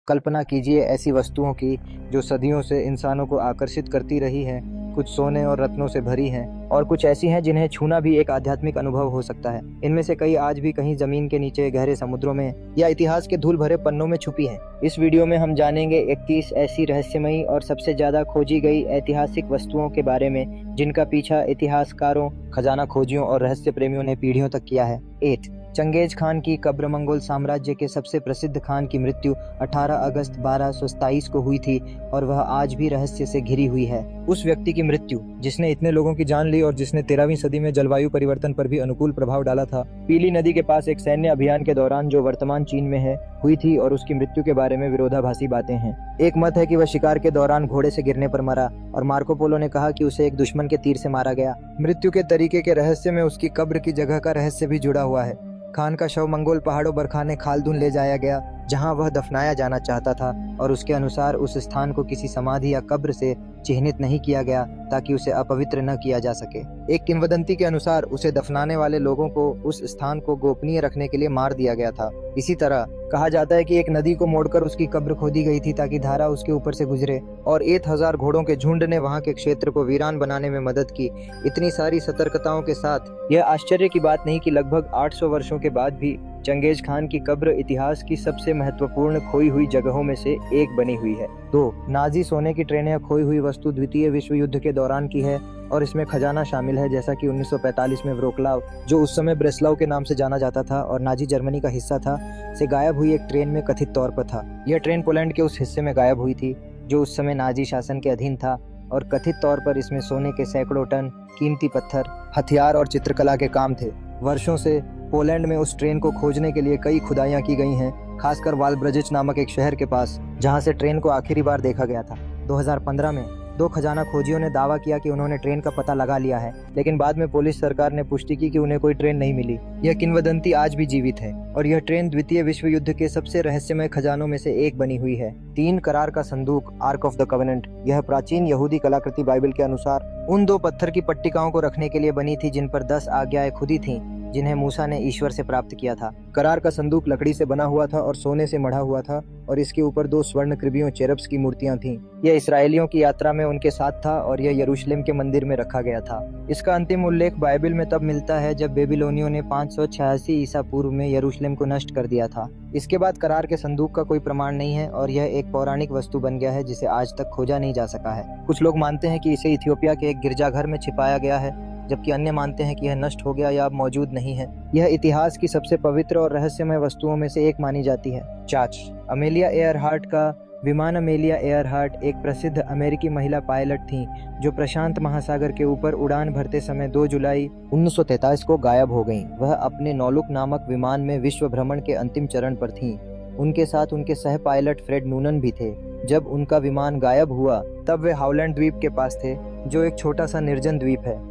कल्पना कीजिए ऐसी वस्तुओं की जो सदियों से इंसानों को आकर्षित करती रही हैं। कुछ सोने और रत्नों से भरी हैं और कुछ ऐसी हैं जिन्हें छूना भी एक आध्यात्मिक अनुभव हो सकता है। इनमें से कई आज भी कहीं जमीन के नीचे, गहरे समुद्रों में या इतिहास के धूल भरे पन्नों में छुपी हैं। इस वीडियो में हम जानेंगे 31 ऐसी रहस्यमयी और सबसे ज्यादा खोजी गई ऐतिहासिक वस्तुओं के बारे में जिनका पीछा इतिहासकारों, खजाना खोजियों और रहस्य प्रेमियों ने पीढ़ियों तक किया है। 8 चंगेज खान की कब्र। मंगोल साम्राज्य के सबसे प्रसिद्ध खान की मृत्यु 18 अगस्त 1227 को हुई थी और वह आज भी रहस्य से घिरी हुई है। उस व्यक्ति की मृत्यु जिसने इतने लोगों की जान ली और जिसने 13वीं सदी में जलवायु परिवर्तन पर भी अनुकूल प्रभाव डाला था। पीली नदी के पास एक सैन्य अभियान के दौरान जो वर्तमान चीन में है हुई थी और उसकी मृत्यु के बारे में विरोधाभासी बातें हैं। एक मत है कि वह शिकार के दौरान घोड़े से गिरने पर मरा और मार्को पोलो ने कहा कि उसे एक दुश्मन के तीर से मारा गया। मृत्यु के तरीके के रहस्य में उसकी कब्र की जगह का रहस्य भी जुड़ा हुआ है। खान का शव मंगोल पहाड़ों बरखाने खालदुन ले जाया गया जहां वह दफनाया जाना चाहता था और उसके अनुसार उस स्थान को किसी समाधि या कब्र से चिन्हित नहीं किया गया ताकि उसे अपवित्र न किया जा सके। एक किंवदंती के अनुसार उसे दफनाने वाले लोगों को उस स्थान को गोपनीय रखने के लिए मार दिया गया था। इसी तरह कहा जाता है कि एक नदी को मोड़कर उसकी कब्र खोदी गई थी ताकि धारा उसके ऊपर से गुजरे और 1000 घोड़ों के झुंड ने वहां के क्षेत्र को वीरान बनाने में मदद की। इतनी सारी सतर्कताओं के साथ यह आश्चर्य की बात नहीं कि लगभग 800 वर्षों के बाद भी चंगेज खान की कब्र इतिहास की सबसे महत्वपूर्ण खोई हुई जगहों में से एक बनी हुई है। 2 नाजी सोने की ट्रेन। खोई हुई वस्तु द्वितीय विश्व युद्ध के दौरान की है और इसमें खजाना शामिल है, जैसा कि 1945 में व्रोक्लाव, जो उस समय ब्रेस्लाव के नाम से जाना जाता था और नाजी जर्मनी का हिस्सा था, से गायब हुई एक ट्रेन में कथित तौर पर था। यह ट्रेन पोलैंड के उस हिस्से में गायब हुई थी जो उस समय नाजी शासन के अधीन था और कथित तौर पर इसमें सोने के सैकड़ों टन कीमती पत्थर, हथियार और चित्रकला के काम थे। वर्षों से पोलैंड में उस ट्रेन को खोजने के लिए कई खुदाइयां की गई हैं, खासकर वाल्ब्रजिच नामक एक शहर के पास जहां से ट्रेन को आखिरी बार देखा गया था। 2015 में 2 खजाना खोजियों ने दावा किया कि उन्होंने ट्रेन का पता लगा लिया है, लेकिन बाद में पुलिस सरकार ने पुष्टि की कि उन्हें कोई ट्रेन नहीं मिली। यह किंवदंती आज भी जीवित है और यह ट्रेन द्वितीय विश्व युद्ध के सबसे रहस्यमय खजानों में से एक बनी हुई है। 3 करार का संदूक, आर्क ऑफ द कवेनेंट। यह प्राचीन यहूदी कलाकृति बाइबल के अनुसार उन 2 पत्थर की पट्टिकाओं को रखने के लिए बनी थी जिन पर 10 आज्ञाएं खुदी थीं जिन्हें मूसा ने ईश्वर से प्राप्त किया था। करार का संदूक लकड़ी से बना हुआ था और सोने से मढ़ा हुआ था और इसके ऊपर 2 स्वर्ण कृबियों चेरब्स की मूर्तियां थीं। यह इसराइलियों की यात्रा में उनके साथ था और यह यरूशलेम के मंदिर में रखा गया था। इसका अंतिम उल्लेख बाइबल में तब मिलता है जब बेबीलोनियों ने 586 ईसा पूर्व में यरूशलेम को नष्ट कर दिया था। इसके बाद करार के संदूक का कोई प्रमाण नहीं है और यह एक पौराणिक वस्तु बन गया है जिसे आज तक खोजा नहीं जा सका है। कुछ लोग मानते हैं कि इसे इथियोपिया के एक गिरजाघर में छिपाया गया है, जबकि अन्य मानते हैं कि यह नष्ट हो गया या अब मौजूद नहीं है। यह इतिहास की सबसे पवित्र और रहस्यमय वस्तुओं में से एक मानी जाती है। जांच। अमेलिया एयरहार्ट का विमान। अमेलिया एयरहार्ट एक प्रसिद्ध अमेरिकी महिला पायलट थीं जो प्रशांत महासागर के ऊपर उड़ान भरते समय 2 जुलाई 1943 को गायब हो गईं। वह अपने नौलुक नामक विमान में विश्व भ्रमण के अंतिम चरण पर थीं। उनके साथ उनके सह पायलट फ्रेड नूनन भी थे। जब उनका विमान गायब हुआ तब वे हाउलैंड द्वीप के पास थे, जो एक छोटा सा निर्जन द्वीप है।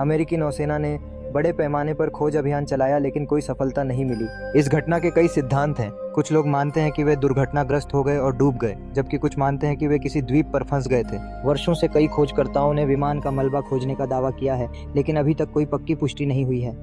अमेरिकी नौसेना ने बड़े पैमाने पर खोज अभियान चलाया लेकिन कोई सफलता नहीं मिली। इस घटना के कई सिद्धांत हैं। कुछ लोग मानते हैं कि वे दुर्घटनाग्रस्त हो गए और डूब गए, जबकि कुछ मानते हैं कि वे किसी द्वीप पर फंस गए थे। वर्षों से कई खोजकर्ताओं ने विमान का मलबा खोजने का दावा किया है, लेकिन अभी तक कोई पक्की पुष्टि नहीं हुई है।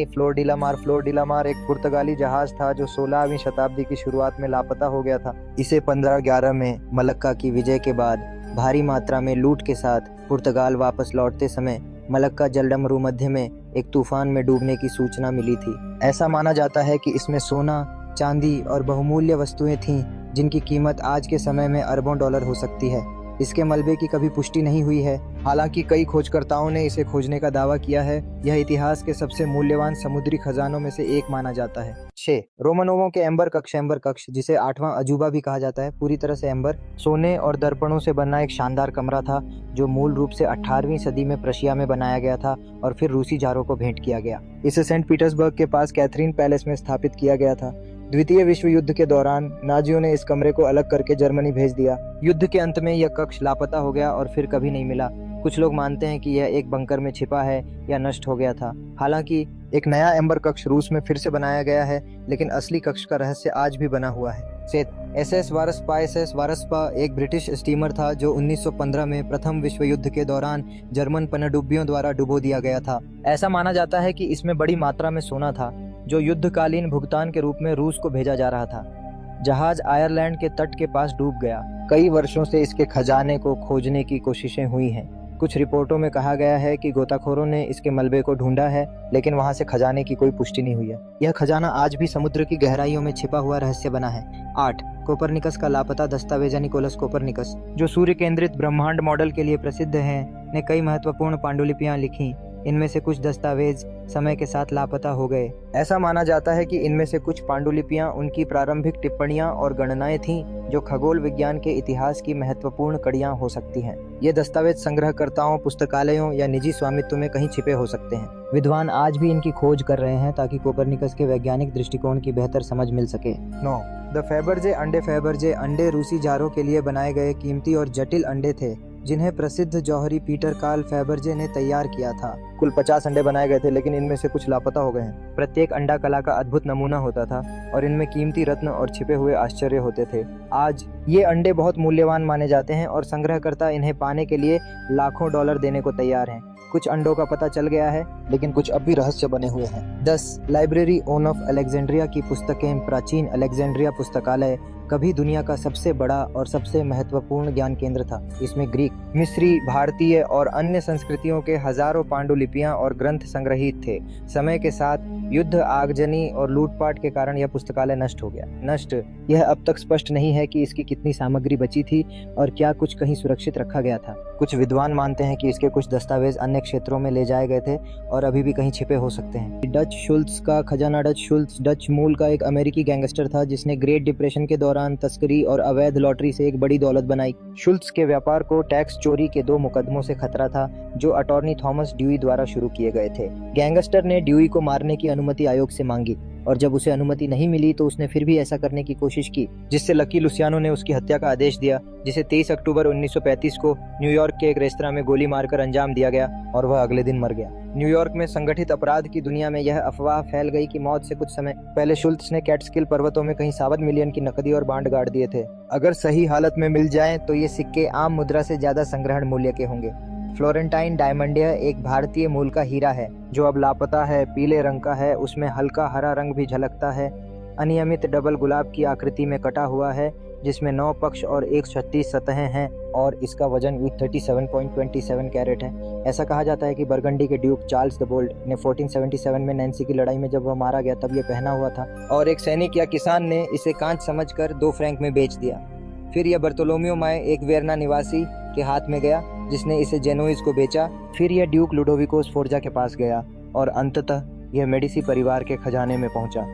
फ्लोर डी ला मार एक पुर्तगाली जहाज था जो 16वीं शताब्दी की शुरुआत में लापता हो गया था। इसे 1511 में मलक्का की विजय के बाद भारी मात्रा में लूट के साथ पुर्तगाल वापस लौटते समय मलक्का जलडमरू मध्य में एक तूफान में डूबने की सूचना मिली थी। ऐसा माना जाता है कि इसमें सोना, चांदी और बहुमूल्य वस्तुएं थीं जिनकी कीमत आज के समय में अरबों डॉलर हो सकती है। इसके मलबे की कभी पुष्टि नहीं हुई है, हालांकि कई खोजकर्ताओं ने इसे खोजने का दावा किया है। यह इतिहास के सबसे मूल्यवान समुद्री खजानों में से एक माना जाता है। 6 रोमनोवों के एम्बर कक्ष, जिसे 8वां अजूबा भी कहा जाता है, पूरी तरह से एम्बर, सोने और दर्पणों से बना एक शानदार कमरा था जो मूल रूप से 18वीं सदी में प्रशिया में बनाया गया था और फिर रूसी जारों को भेंट किया गया। इसे सेंट पीटर्सबर्ग के पास कैथरीन पैलेस में स्थापित किया गया था। द्वितीय विश्व युद्ध के दौरान नाजियों ने इस कमरे को अलग करके जर्मनी भेज दिया। युद्ध के अंत में यह कक्ष लापता हो गया और फिर कभी नहीं मिला। कुछ लोग मानते हैं कि यह एक बंकर में छिपा है या नष्ट हो गया था। हालांकि एक नया एम्बर कक्ष रूस में फिर से बनाया गया है, लेकिन असली कक्ष का रहस्य आज भी बना हुआ है। एसएस वारस्पा एक ब्रिटिश स्टीमर था जो 1915 में प्रथम विश्व युद्ध के दौरान जर्मन पनडुब्बियों द्वारा डुबो दिया गया था। ऐसा माना जाता है कि इसमें बड़ी मात्रा में सोना था जो युद्धकालीन भुगतान के रूप में रूस को भेजा जा रहा था। जहाज आयरलैंड के तट के पास डूब गया। कई वर्षों से इसके खजाने को खोजने की कोशिशें हुई हैं। कुछ रिपोर्टों में कहा गया है कि गोताखोरों ने इसके मलबे को ढूंढा है, लेकिन वहां से खजाने की कोई पुष्टि नहीं हुई है। यह खजाना आज भी समुद्र की गहराइयों में छिपा हुआ रहस्य बना है। 8. कोपरनिकस का लापता दस्तावेज। निकोलस कोपरनिकस, जो सूर्य केंद्रित ब्रह्मांड मॉडल के लिए प्रसिद्ध हैं, ने कई महत्वपूर्ण पांडुलिपियां लिखी। इनमें से कुछ दस्तावेज समय के साथ लापता हो गए। ऐसा माना जाता है कि इनमें से कुछ पांडुलिपियां उनकी प्रारंभिक टिप्पणियां और गणनाएं थीं, जो खगोल विज्ञान के इतिहास की महत्वपूर्ण कड़ियां हो सकती हैं। ये दस्तावेज संग्रहकर्ताओं, पुस्तकालयों या निजी स्वामित्व में कहीं छिपे हो सकते हैं। विद्वान आज भी इनकी खोज कर रहे हैं ताकि कोपरनिकस के वैज्ञानिक दृष्टिकोण की बेहतर समझ मिल सके। 9. द फेबर्जे अंडे। फेबर्जे अंडे रूसी जारों के लिए बनाए गए कीमती और जटिल अंडे थे, जिन्हें प्रसिद्ध जौहरी पीटर कार्ल फेबर्जे ने तैयार किया था। कुल 50 अंडे बनाए गए थे, लेकिन इनमें से कुछ लापता हो गए हैं। प्रत्येक अंडा कला का अद्भुत नमूना होता था और इनमें कीमती रत्न और छिपे हुए आश्चर्य होते थे। आज ये अंडे बहुत मूल्यवान माने जाते हैं और संग्रहकर्ता इन्हें पाने के लिए लाखों डॉलर देने को तैयार हैं। कुछ अंडों का पता चल गया है, लेकिन कुछ अब भी रहस्य बने हुए हैं। 10. लाइब्रेरी ऑफ अलेक्जेंड्रिया की पुस्तकें। प्राचीन अलेक्जेंड्रिया पुस्तकालय कभी दुनिया का सबसे बड़ा और सबसे महत्वपूर्ण ज्ञान केंद्र था। इसमें ग्रीक, मिस्री, भारतीय और अन्य संस्कृतियों के हजारों पांडुलिपियां और ग्रंथ संग्रहित थे। समय के साथ युद्ध, आगजनी और लूटपाट के कारण यह पुस्तकालय नष्ट हो गया। यह अब तक स्पष्ट नहीं है कि इसकी कितनी सामग्री बची थी और क्या कुछ कहीं सुरक्षित रखा गया था। कुछ विद्वान मानते हैं कि इसके कुछ दस्तावेज अन्य क्षेत्रों में ले जाए गए थे और अभी भी कहीं छिपे हो सकते हैं। डच शुल्त्ज का खजाना। डच शुल्त्ज डच मूल का एक अमेरिकी गैंगस्टर था, जिसने ग्रेट डिप्रेशन के दौरान तस्करी और अवैध लॉटरी से एक बड़ी दौलत बनाई। शुल्त्ज के व्यापार को टैक्स चोरी के 2 मुकदमों से खतरा था, जो अटॉर्नी थॉमस ड्यूई द्वारा शुरू किए गए थे। गैंगस्टर ने ड्यूई को मारने की अनुमति आयोग से मांगी और जब उसे अनुमति नहीं मिली तो उसने फिर भी ऐसा करने की कोशिश की, जिससे लकी लुसियानो ने उसकी हत्या का आदेश दिया, जिसे 23 अक्टूबर 1935 को न्यूयॉर्क के एक रेस्तरां में गोली मारकर अंजाम दिया गया और वह अगले दिन मर गया। न्यूयॉर्क में संगठित अपराध की दुनिया में यह अफवाह फैल गई कि मौत से कुछ समय पहले शुल्त्ज ने कैटस्किल पर्वतों में कहीं 7 मिलियन की नकदी और बांड गाड़ दिए थे। अगर सही हालत में मिल जाएं तो ये सिक्के आम मुद्रा से ज्यादा संग्रहण मूल्य के होंगे। फ्लोरेंटाइन डायमंडिया एक भारतीय मूल का हीरा है, जो अब लापता है। पीले रंग का है, उसमें हल्का हरा रंग भी झलकता है। अनियमित डबल गुलाब की आकृति में कटा हुआ है, जिसमें 9 पक्ष और 136 सतहें हैं और इसका वजन 37.27 कैरेट है। ऐसा कहा जाता है कि बरगंडी के ड्यूक चार्ल्स द बोल्ड ने 1477 में नैन्सी की लड़ाई में जब वह मारा गया तब ये पहना हुआ था और एक सैनिक या किसान ने इसे कांच समझकर 2 फ्रैंक में बेच दिया। फिर यह बर्तोलोमियो माय, एक वेरना निवासी, के हाथ में गया, जिसने इसे जेनोइज को बेचा। फिर यह ड्यूक लुडोविको स्फोर्जा के पास गया और अंततः यह मेडिसी परिवार के खजाने में पहुंचा।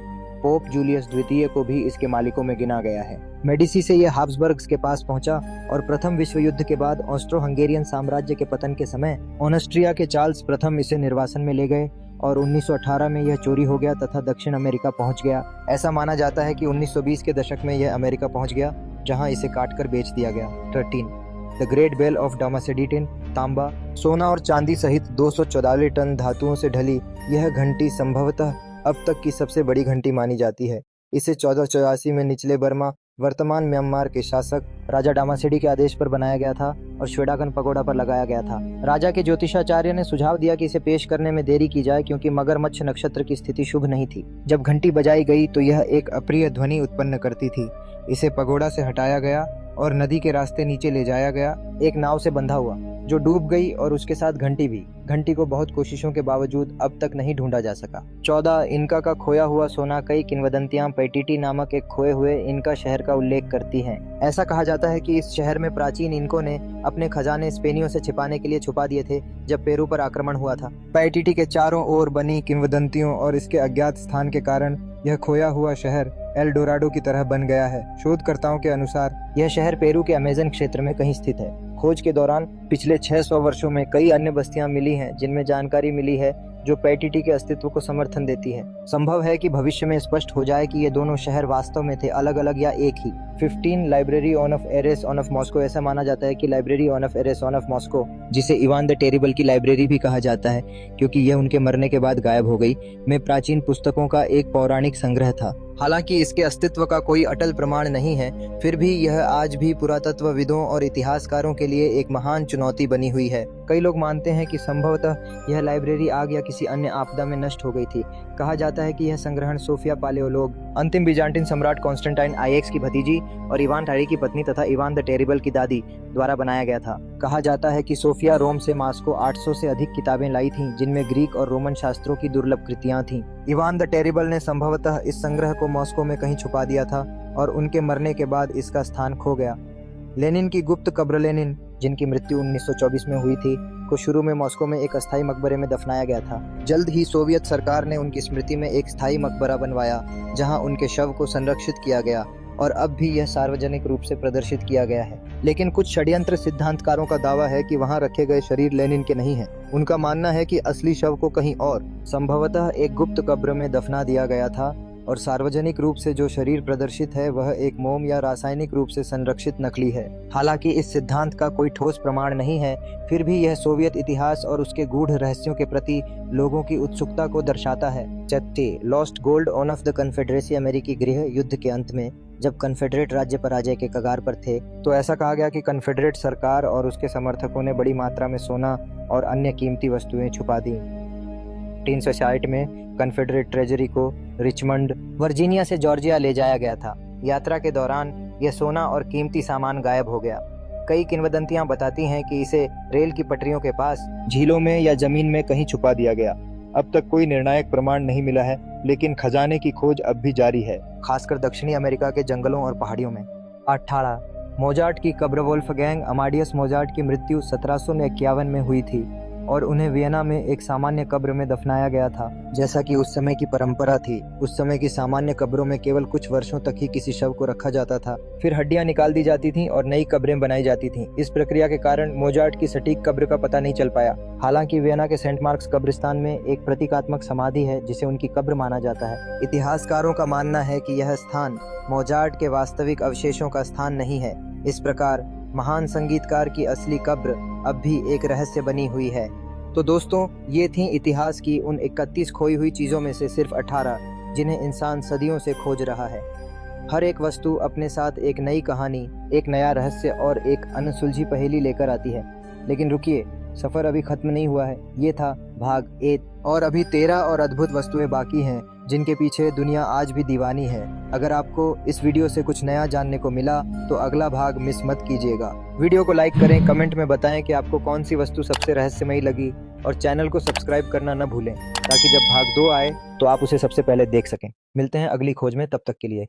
पोप जूलियस द्वितीय को भी इसके मालिकों में गिना गया है। मेडिसी से यह हाब्सबर्ग्स के पास पहुंचा और प्रथम विश्व युद्ध के बाद ऑस्ट्रो हंगेरियन साम्राज्य के पतन के समय ऑस्ट्रिया के चार्ल्स प्रथम इसे निर्वासन में ले गए और 1918 में यह चोरी हो गया तथा दक्षिण अमेरिका पहुंच गया। ऐसा माना जाता है कि 1920 के दशक में यह अमेरिका पहुंच गया, जहां इसे काटकर बेच दिया गया। 13. The great bell of Dhammazedi. तांबा, सोना और चांदी सहित 244 टन धातुओं से ढली यह घंटी संभवतः अब तक की सबसे बड़ी घंटी मानी जाती है। इसे 1484 में निचले बर्मा, वर्तमान म्यांमार के शासक राजा डामासेडी के आदेश पर बनाया गया था और श्वेडागन पगोडा पर लगाया गया था। राजा के ज्योतिषाचार्य ने सुझाव दिया कि इसे पेश करने में देरी की जाए, क्योंकि मगरमच्छ नक्षत्र की स्थिति शुभ नहीं थी। जब घंटी बजाई गई तो यह एक अप्रिय ध्वनि उत्पन्न करती थी। इसे पगोडा से हटाया गया और नदी के रास्ते नीचे ले जाया गया, एक नाव से बंधा हुआ, जो डूब गई, और उसके साथ घंटी भी। घंटी को बहुत कोशिशों के बावजूद अब तक नहीं ढूंढा जा सका। 14. इनका का खोया हुआ सोना। कई किंवदंतियां पैटिटी नामक एक खोए हुए इनका शहर का उल्लेख करती हैं। ऐसा कहा जाता है कि इस शहर में प्राचीन इनको ने अपने खजाने स्पेनियों से छिपाने के लिए छुपा दिए थे जब पेरू पर आक्रमण हुआ था। पैटिटी के चारों ओर बनी किंवदंतियों और इसके अज्ञात स्थान के कारण यह खोया हुआ शहर एल डोराडो की तरह बन गया है। शोधकर्ताओं के अनुसार यह शहर पेरू के अमेजन क्षेत्र में कहीं स्थित है। खोज के दौरान पिछले 600 वर्षों में कई अन्य बस्तियां मिली हैं, जिनमें जानकारी मिली है जो पैटिटी के अस्तित्व को समर्थन देती है। संभव है कि भविष्य में स्पष्ट हो जाए कि ये दोनों शहर वास्तव में थे अलग अलग या एक ही। 15. Library of Ares of Moscow. ऐसा माना जाता है कि library of Ares of Moscow, जिसे इवान द टेरिबल की लाइब्रेरी भी कहा जाता है क्योंकि यह उनके मरने के बाद गायब हो गई, में प्राचीन पुस्तकों का एक पौराणिक संग्रह था। हालांकि इसके अस्तित्व का कोई अटल प्रमाण नहीं है, फिर भी यह आज भी पुरातत्वविदों और इतिहासकारों के लिए एक महान चुनौती बनी हुई है। कई लोग मानते हैं कि संभवतः यह लाइब्रेरी आग या किसी अन्य आपदा में नष्ट हो गई थी। कहा जाता है कि यह संग्रहण सोफिया पालेओलोग, अंतिम बीजांटिन सम्राट कॉन्स्टेंटाइन आईएक्स की भतीजी और इवान टायरी की पत्नी तथा इवान द टेरिबल की दादी द्वारा बनाया गया था। कहा जाता है कि सोफिया रोम से मास्को 800 से अधिक किताबें लाई थीं, जिनमें ग्रीक और रोमन शास्त्रों की दुर्लभ कृतियां थीं। इवान द टेरिबल ने संभवतः इस संग्रह को मॉस्को में कहीं छुपा दिया था और उनके मरने के बाद इसका स्थान खो गया। लेनिन की गुप्त कब्र, लेनिन जिनकी मृत्यु 1924 में हुई थी, को शुरू में मॉस्को में एक अस्थायी मकबरे में दफनाया गया था। जल्द ही सोवियत सरकार ने उनकी स्मृति में एक स्थायी मकबरा बनवाया, जहां उनके शव को संरक्षित किया गया और अब भी यह सार्वजनिक रूप से प्रदर्शित किया गया है। लेकिन कुछ षड्यंत्र सिद्धांतकारों का दावा है कि वहां रखे गए शरीर लेनिन के नहीं हैं। उनका मानना है कि असली शव को कहीं और, संभवतः एक गुप्त कब्र में दफना दिया गया था और सार्वजनिक रूप से जो शरीर प्रदर्शित है वह एक मोम या रासायनिक रूप से संरक्षित नकली है। हालांकि इस सिद्धांत का कोई ठोस प्रमाण नहीं है, फिर भी यह सोवियत इतिहास और उसके गूढ़ रहस्यों के प्रति लोगों की उत्सुकता को दर्शाता है। चट्टी lost gold on of the Confederacy. अमेरिकी गृह युद्ध के अंत में जब कन्फेडरेट राज्य पराजय के कगार पर थे, तो ऐसा कहा गया कि कन्फेडरेट सरकार और उसके समर्थकों ने बड़ी मात्रा में सोना और अन्य कीमती वस्तुएं छुपा दी। 1960 में कन्फेडरेट ट्रेजरी को रिचमंड, वर्जीनिया से जॉर्जिया ले जाया गया था। यात्रा के दौरान यह सोना और कीमती सामान गायब हो गया। कई किंवदंतियां बताती हैं कि इसे रेल की पटरियों के पास, झीलों में या जमीन में कहीं छुपा दिया गया। अब तक कोई निर्णायक प्रमाण नहीं मिला है, लेकिन खजाने की खोज अब भी जारी है, खासकर दक्षिणी अमेरिका के जंगलों और पहाड़ियों में। 18 मोजार्ट की कब्र। वोल्फगैंग अमाडियस मोजार्ट की मृत्यु 1751 में हुई थी और उन्हें वियना में एक सामान्य कब्र में दफनाया गया था, जैसा कि उस समय की परंपरा थी। उस समय की सामान्य कब्रों में केवल कुछ वर्षों तक ही किसी शव को रखा जाता था, फिर हड्डियां निकाल दी जाती थीं और नई कब्रें बनाई जाती थीं। इस प्रक्रिया के कारण मोजार्ट की सटीक कब्र का पता नहीं चल पाया। हालांकि वियना के सेंट मार्क्स कब्रिस्तान में एक प्रतीकात्मक समाधि है जिसे उनकी कब्र माना जाता है। इतिहासकारों का मानना है कि यह स्थान मोजार्ट के वास्तविक अवशेषों का स्थान नहीं है। इस प्रकार महान संगीतकार की असली कब्र अब भी एक रहस्य बनी हुई है। तो दोस्तों, ये थी इतिहास की उन 31 खोई हुई चीज़ों में से सिर्फ 18 जिन्हें इंसान सदियों से खोज रहा है। हर एक वस्तु अपने साथ एक नई कहानी, एक नया रहस्य और एक अनसुलझी पहेली लेकर आती है। लेकिन रुकिए, सफ़र अभी खत्म नहीं हुआ है। ये था भाग 1 और अभी 13 और अद्भुत वस्तुएं बाकी हैं जिनके पीछे दुनिया आज भी दीवानी है। अगर आपको इस वीडियो से कुछ नया जानने को मिला तो अगला भाग मिस मत कीजिएगा। वीडियो को लाइक करें, कमेंट में बताएं कि आपको कौन सी वस्तु सबसे रहस्यमयी लगी और चैनल को सब्सक्राइब करना न भूलें ताकि जब भाग 2 आए तो आप उसे सबसे पहले देख सकें। मिलते हैं अगली खोज में, तब तक के लिए।